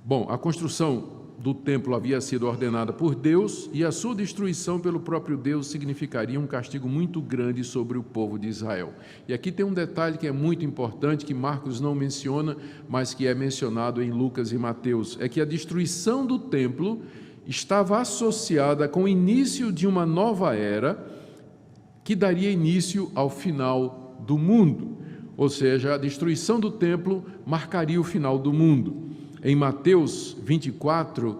Bom, a construção do templo havia sido ordenada por Deus e a sua destruição pelo próprio Deus significaria um castigo muito grande sobre o povo de Israel. E aqui tem um detalhe que é muito importante, que Marcos não menciona, mas que é mencionado em Lucas e Mateus, é que a destruição do templo estava associada com o início de uma nova era que daria início ao final do mundo. Ou seja, a destruição do templo marcaria o final do mundo. Em Mateus 24,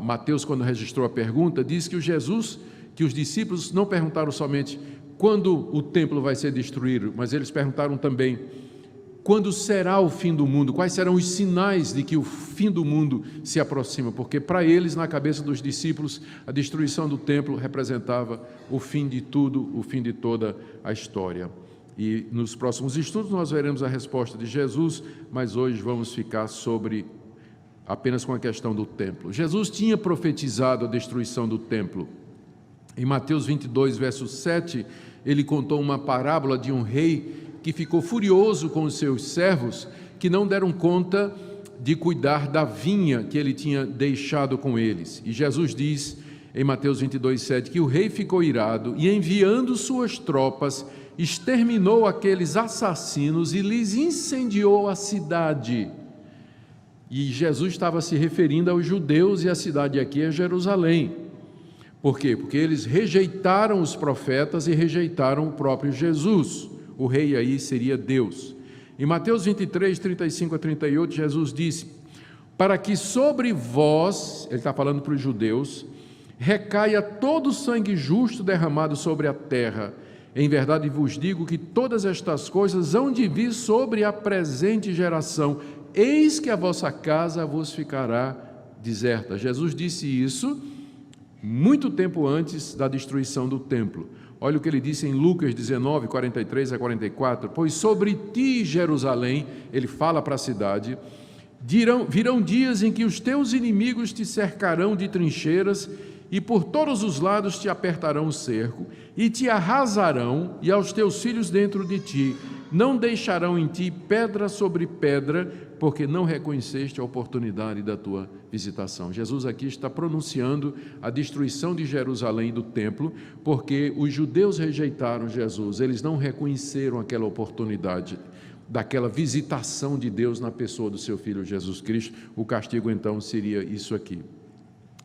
Mateus, quando registrou a pergunta, diz que os discípulos não perguntaram somente quando o templo vai ser destruído, mas eles perguntaram também quando será o fim do mundo, quais serão os sinais de que o fim do mundo se aproxima, porque para eles, na cabeça dos discípulos, a destruição do templo representava o fim de tudo, o fim de toda a história. E nos próximos estudos nós veremos a resposta de Jesus, mas hoje vamos ficar apenas com a questão do templo. Jesus tinha profetizado a destruição do templo. Em Mateus 22, verso 7, ele contou uma parábola de um rei que ficou furioso com os seus servos, que não deram conta de cuidar da vinha que ele tinha deixado com eles. E Jesus diz, em Mateus 22, 7, que o rei ficou irado e, enviando suas tropas, exterminou aqueles assassinos e lhes incendiou a cidade. E Jesus estava se referindo aos judeus, e a cidade aqui é Jerusalém. Por quê? Porque eles rejeitaram os profetas e rejeitaram o próprio Jesus. O rei aí seria Deus. Em Mateus 23, 35 a 38, Jesus disse, para que sobre vós, ele está falando para os judeus, recaia todo o sangue justo derramado sobre a terra. Em verdade vos digo que todas estas coisas hão de vir sobre a presente geração. Eis que a vossa casa vos ficará deserta. Jesus disse isso muito tempo antes da destruição do templo. Olha o que ele disse em Lucas 19, 43 a 44. Pois sobre ti, Jerusalém, ele fala para a cidade, virão dias em que os teus inimigos te cercarão de trincheiras e por todos os lados te apertarão o cerco, e te arrasarão, e aos teus filhos dentro de ti, não deixarão em ti pedra sobre pedra, porque não reconheceste a oportunidade da tua visitação. Jesus aqui está pronunciando a destruição de Jerusalém e do templo, porque os judeus rejeitaram Jesus, eles não reconheceram aquela oportunidade, daquela visitação de Deus na pessoa do seu Filho Jesus Cristo. O castigo então seria isso aqui.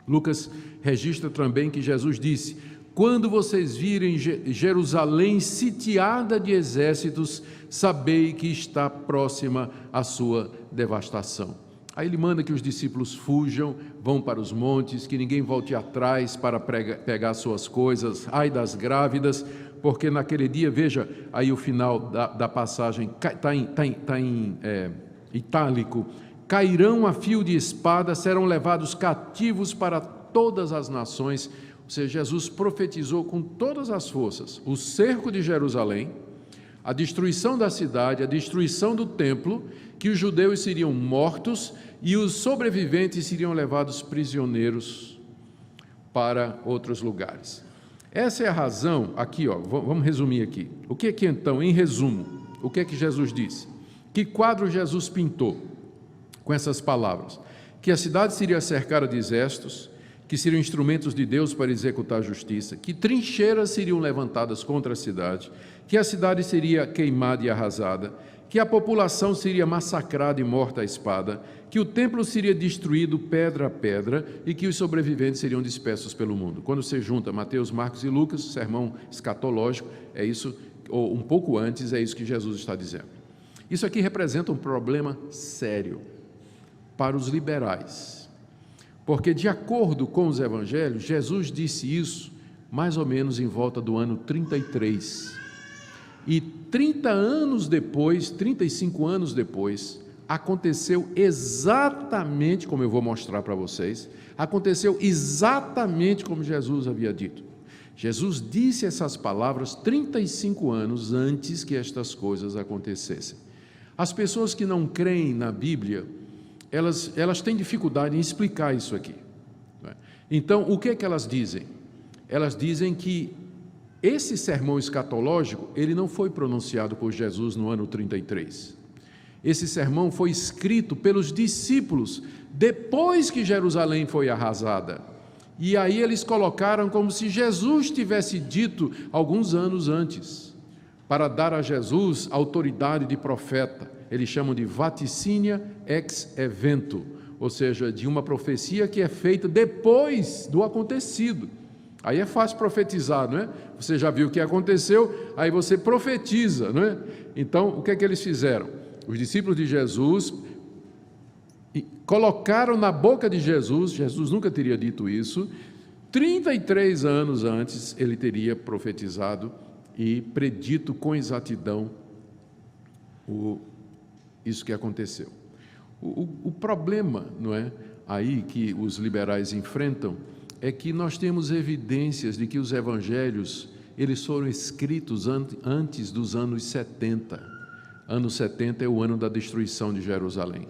Lucas registra também que Jesus disse, quando vocês virem Jerusalém sitiada de exércitos, sabei que está próxima a sua devastação. Aí ele manda que os discípulos fujam, vão para os montes, que ninguém volte atrás para pegar suas coisas, ai das grávidas, porque naquele dia, veja aí o final da passagem, está em itálico, cairão a fio de espada, serão levados cativos para todas as nações. Ou seja, Jesus profetizou com todas as forças o cerco de Jerusalém, a destruição da cidade, a destruição do templo, que os judeus seriam mortos e os sobreviventes seriam levados prisioneiros para outros lugares. Essa é a razão, aqui, vamos resumir aqui. O que é que então, em resumo, o que é que Jesus disse? Que quadro Jesus pintou com essas palavras? Que a cidade seria cercada de exércitos, que seriam instrumentos de Deus para executar a justiça, que trincheiras seriam levantadas contra a cidade, que a cidade seria queimada e arrasada, que a população seria massacrada e morta à espada, que o templo seria destruído pedra a pedra e que os sobreviventes seriam dispersos pelo mundo. Quando você junta Mateus, Marcos e Lucas, sermão escatológico, é isso, ou um pouco antes, é isso que Jesus está dizendo. Isso aqui representa um problema sério para os liberais, porque de acordo com os evangelhos, Jesus disse isso mais ou menos em volta do ano 33, e 30 anos depois, 35 anos depois, aconteceu exatamente como eu vou mostrar para vocês, aconteceu exatamente como Jesus havia dito. Jesus disse essas palavras 35 anos antes que estas coisas acontecessem. As pessoas que não creem na Bíblia, elas têm dificuldade em explicar isso aqui. Então, o que é que elas dizem? Elas dizem que esse sermão escatológico, ele não foi pronunciado por Jesus no ano 33. Esse sermão foi escrito pelos discípulos depois que Jerusalém foi arrasada. E aí eles colocaram como se Jesus tivesse dito alguns anos antes, para dar a Jesus autoridade de profeta. Eles chamam de vaticínia ex evento, ou seja, de uma profecia que é feita depois do acontecido. Aí é fácil profetizar, não é? Você já viu o que aconteceu, aí você profetiza, não é? Então, o que é que eles fizeram? Os discípulos de Jesus colocaram na boca de Jesus, Jesus nunca teria dito isso, 33 anos antes ele teria profetizado e predito com exatidão isso que aconteceu. O problema, não é, aí que os liberais enfrentam, é que nós temos evidências de que os evangelhos, eles foram escritos antes dos anos 70. Ano 70 é o ano da destruição de Jerusalém.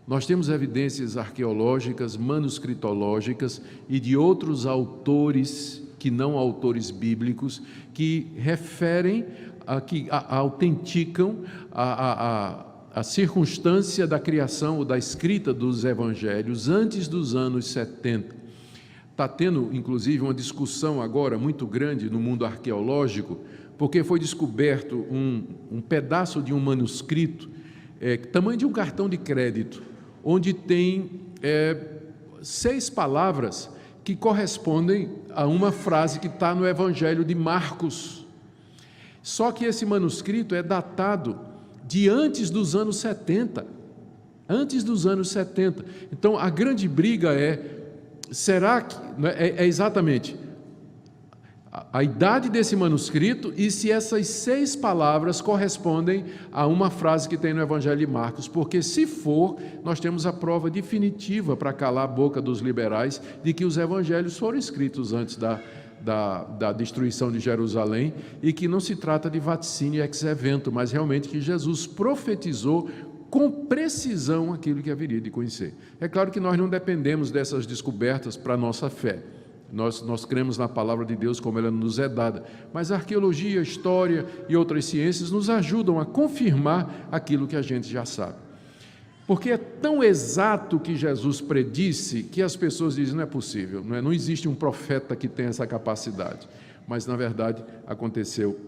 Nós temos evidências arqueológicas, manuscritológicas e de outros autores, que não autores bíblicos, que referem, que autenticam a circunstância da criação ou da escrita dos evangelhos antes dos anos 70. Está tendo, inclusive, uma discussão agora muito grande no mundo arqueológico, porque foi descoberto um pedaço de um manuscrito, tamanho de um cartão de crédito, onde tem 6 palavras que correspondem a uma frase que está no Evangelho de Marcos. Só que esse manuscrito é datado de antes dos anos 70. Antes dos anos 70. Então, a grande briga será que é exatamente a idade desse manuscrito e se essas 6 palavras correspondem a uma frase que tem no Evangelho de Marcos, porque se for, nós temos a prova definitiva para calar a boca dos liberais de que os evangelhos foram escritos antes da destruição de Jerusalém e que não se trata de vaticínio ex evento, mas realmente que Jesus profetizou com precisão aquilo que haveria de conhecer. É claro que nós não dependemos dessas descobertas para a nossa fé. Nós cremos na palavra de Deus como ela nos é dada, mas a arqueologia, a história e outras ciências nos ajudam a confirmar aquilo que a gente já sabe. Porque é tão exato que Jesus predisse que as pessoas dizem, não é possível, não existe um profeta que tenha essa capacidade. Mas, na verdade, aconteceu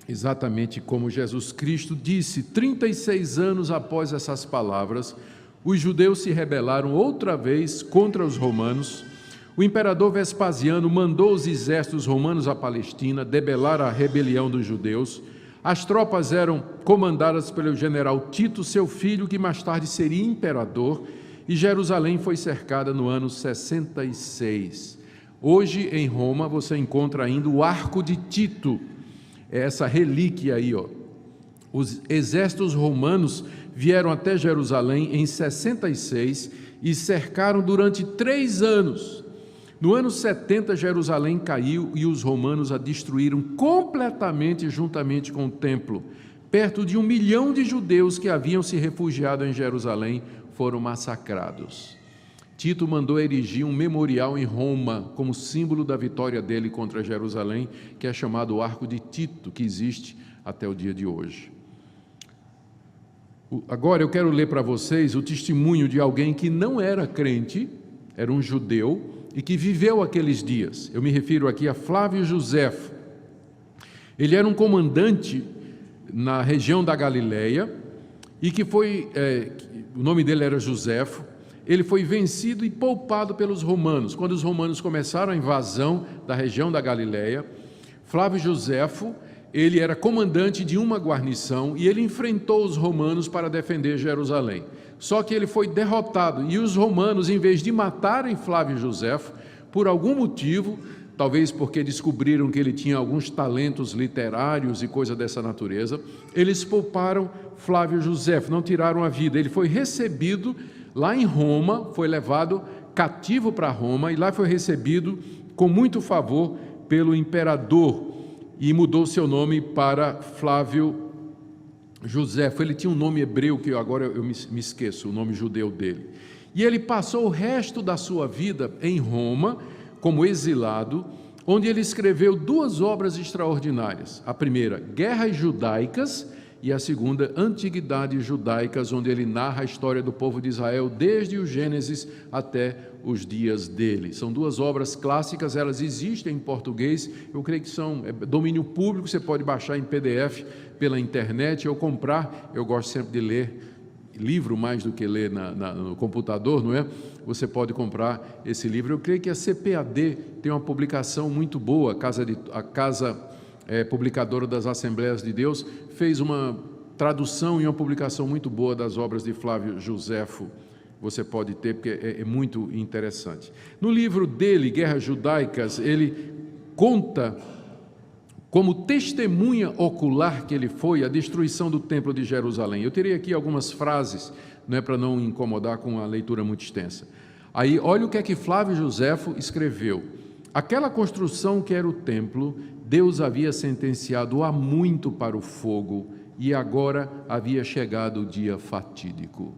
exatamente como Jesus Cristo disse. 36 anos após essas palavras, os judeus se rebelaram outra vez contra os romanos. O imperador Vespasiano mandou os exércitos romanos à Palestina debelar a rebelião dos judeus. As tropas eram comandadas pelo general Tito, seu filho, que mais tarde seria imperador, e Jerusalém foi cercada no ano 66. Hoje, em Roma, você encontra ainda o Arco de Tito, essa relíquia aí, ó. Os exércitos romanos vieram até Jerusalém em 66 e cercaram durante 3 anos. No ano 70, Jerusalém caiu e os romanos a destruíram completamente juntamente com o templo. Perto de 1 milhão de judeus que haviam se refugiado em Jerusalém foram massacrados. Tito mandou erigir um memorial em Roma como símbolo da vitória dele contra Jerusalém, que é chamado o Arco de Tito, que existe até o dia de hoje. Agora eu quero ler para vocês o testemunho de alguém que não era crente, era um judeu, e que viveu aqueles dias. Eu me refiro aqui a Flávio Josefo. Ele era um comandante na região da Galileia e que foi, o nome dele era Josefo. Ele foi vencido e poupado pelos romanos. Quando os romanos começaram a invasão da região da Galileia, Flávio Josefo, ele era comandante de uma guarnição e ele enfrentou os romanos para defender Jerusalém. Só que ele foi derrotado e os romanos, em vez de matarem Flávio Josefo, por algum motivo, talvez porque descobriram que ele tinha alguns talentos literários e coisa dessa natureza, eles pouparam Flávio Josefo, não tiraram a vida. Ele foi recebido lá em Roma, foi levado cativo para Roma e lá foi recebido com muito favor pelo imperador e mudou seu nome para Flávio Josefo. Ele tinha um nome hebreu que agora eu me esqueço, o nome judeu dele. E ele passou o resto da sua vida em Roma, como exilado, onde ele escreveu 2 obras extraordinárias. A primeira, Guerras Judaicas, e a segunda, Antiguidades Judaicas, onde ele narra a história do povo de Israel desde o Gênesis até os dias dele. São duas obras clássicas, elas existem em português, eu creio que são domínio público, você pode baixar em PDF pela internet ou comprar. Eu gosto sempre de ler livro mais do que ler no computador, não é? Você pode comprar esse livro. Eu creio que a CPAD tem uma publicação muito boa, a Casa Publicadora das Assembleias de Deus fez uma tradução e uma publicação muito boa das obras de Flávio Joséfo. Você pode ter, porque é muito interessante. No livro dele, Guerras Judaicas, ele conta como testemunha ocular que ele foi a destruição do Templo de Jerusalém. Eu terei aqui algumas frases, não é para não incomodar com a leitura muito extensa. Aí, olha o que é que Flávio Joséfo escreveu. Aquela construção que era o templo, Deus havia sentenciado há muito para o fogo, e agora havia chegado o dia fatídico.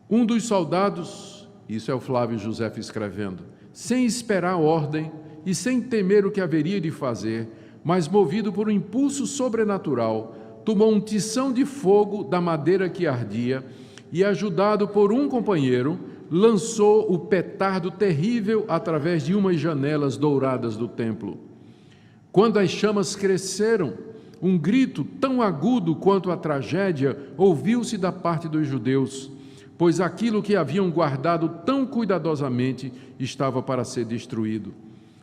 Um dos soldados, isso é o Flávio Joséfo escrevendo, sem esperar ordem e sem temer o que haveria de fazer, mas movido por um impulso sobrenatural, tomou um tição de fogo da madeira que ardia e, ajudado por um companheiro, lançou o petardo terrível através de umas janelas douradas do templo. Quando as chamas cresceram, um grito tão agudo quanto a tragédia ouviu-se da parte dos judeus, pois aquilo que haviam guardado tão cuidadosamente estava para ser destruído.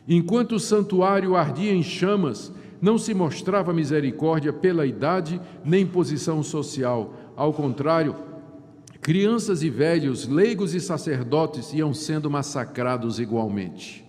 Enquanto o santuário ardia em chamas, não se mostrava misericórdia pela idade nem posição social. Ao contrário, crianças e velhos, leigos e sacerdotes iam sendo massacrados igualmente.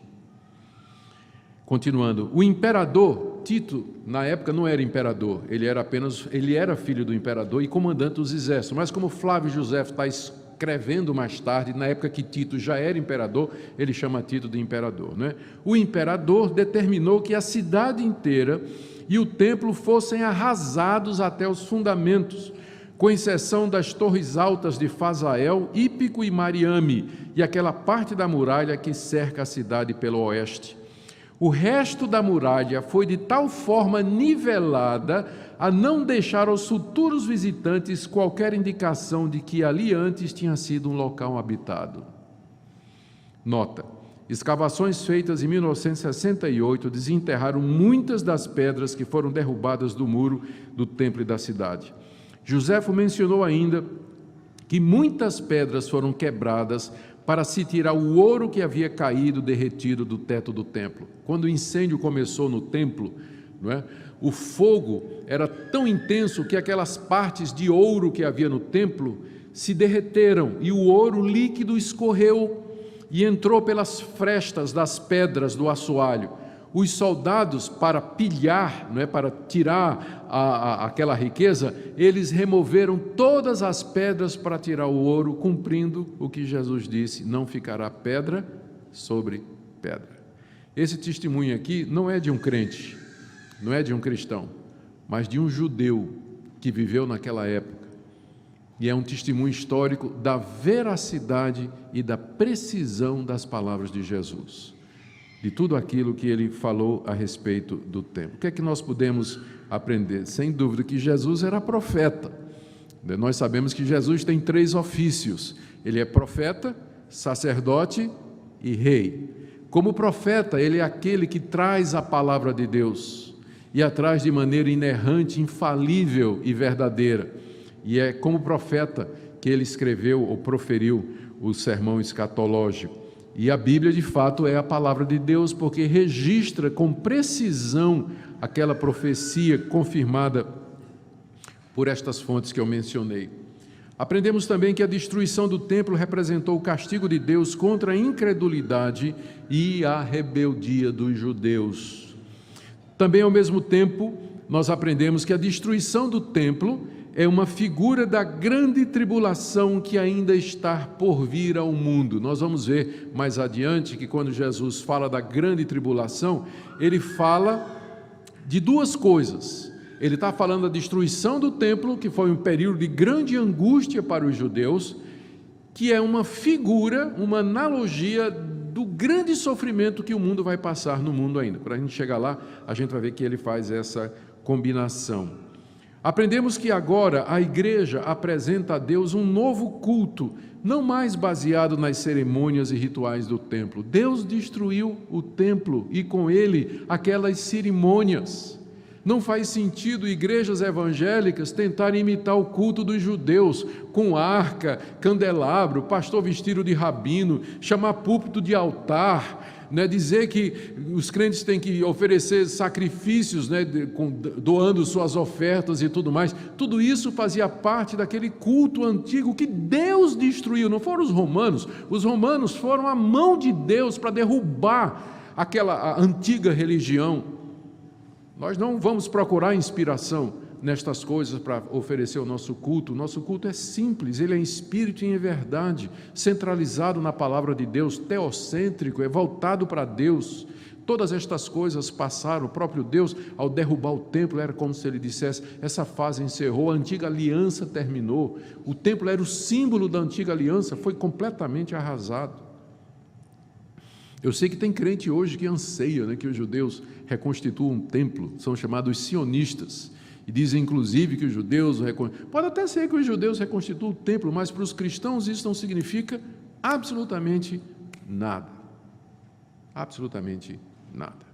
Continuando, o imperador Tito, na época não era imperador, ele era filho do imperador e comandante dos exércitos, mas como Flávio Joséfo está escrevendo mais tarde, na época que Tito já era imperador, ele chama Tito de imperador, né? O imperador determinou que a cidade inteira e o templo fossem arrasados até os fundamentos, com exceção das torres altas de Fazael, Ípico e Mariame, e aquela parte da muralha que cerca a cidade pelo oeste. O resto da muralha foi de tal forma nivelada a não deixar aos futuros visitantes qualquer indicação de que ali antes tinha sido um local habitado. Nota: escavações feitas em 1968 desenterraram muitas das pedras que foram derrubadas do muro do templo e da cidade. Joséfo mencionou ainda que muitas pedras foram quebradas para se tirar o ouro que havia caído derretido do teto do templo. Quando o incêndio começou no templo, não é? O fogo era tão intenso que aquelas partes de ouro que havia no templo se derreteram e o ouro líquido escorreu e entrou pelas frestas das pedras do assoalho. Os soldados, para pilhar, não é, para tirar aquela riqueza, eles removeram todas as pedras para tirar o ouro, cumprindo o que Jesus disse: não ficará pedra sobre pedra. Esse testemunho aqui não é de um crente, não é de um cristão, mas de um judeu que viveu naquela época. E é um testemunho histórico da veracidade e da precisão das palavras de Jesus, de tudo aquilo que ele falou a respeito do templo. O que é que nós podemos aprender? Sem dúvida que Jesus era profeta. Nós sabemos que Jesus tem 3 ofícios. Ele é profeta, sacerdote e rei. Como profeta, ele é aquele que traz a palavra de Deus e a traz de maneira inerrante, infalível e verdadeira. E é como profeta que ele escreveu ou proferiu o sermão escatológico. E a Bíblia, de fato, é a palavra de Deus, porque registra com precisão aquela profecia confirmada por estas fontes que eu mencionei. Aprendemos também que a destruição do templo representou o castigo de Deus contra a incredulidade e a rebeldia dos judeus. Também, ao mesmo tempo, nós aprendemos que a destruição do templo é uma figura da grande tribulação que ainda está por vir ao mundo. Nós vamos ver mais adiante que quando Jesus fala da grande tribulação, ele fala de 2 coisas. Ele está falando da destruição do templo, que foi um período de grande angústia para os judeus, que é uma figura, uma analogia do grande sofrimento que o mundo vai passar no mundo ainda. Para a gente chegar lá, a gente vai ver que ele faz essa combinação. Aprendemos que agora a igreja apresenta a Deus um novo culto, não mais baseado nas cerimônias e rituais do templo. Deus destruiu o templo e com ele aquelas cerimônias. Não faz sentido igrejas evangélicas tentarem imitar o culto dos judeus, com arca, candelabro, pastor vestido de rabino, chamar púlpito de altar, dizer que os crentes têm que oferecer sacrifícios, doando suas ofertas e tudo mais. Tudo isso fazia parte daquele culto antigo que Deus destruiu. Não foram os romanos. Os romanos foram a mão de Deus para derrubar aquela antiga religião. Nós não vamos procurar inspiração nestas coisas para oferecer o nosso culto. O nosso culto é simples, ele é em espírito e em verdade, centralizado na palavra de Deus, teocêntrico, é voltado para Deus. Todas estas coisas passaram. O próprio Deus, ao derrubar o templo, era como se ele dissesse: essa fase encerrou, a antiga aliança terminou. O templo era o símbolo da antiga aliança, foi completamente arrasado. Eu sei que tem crente hoje que anseia, que os judeus reconstituam um templo, são chamados sionistas, e dizem inclusive que os judeus, pode até ser que os judeus reconstituam o templo, mas para os cristãos isso não significa absolutamente nada, absolutamente nada.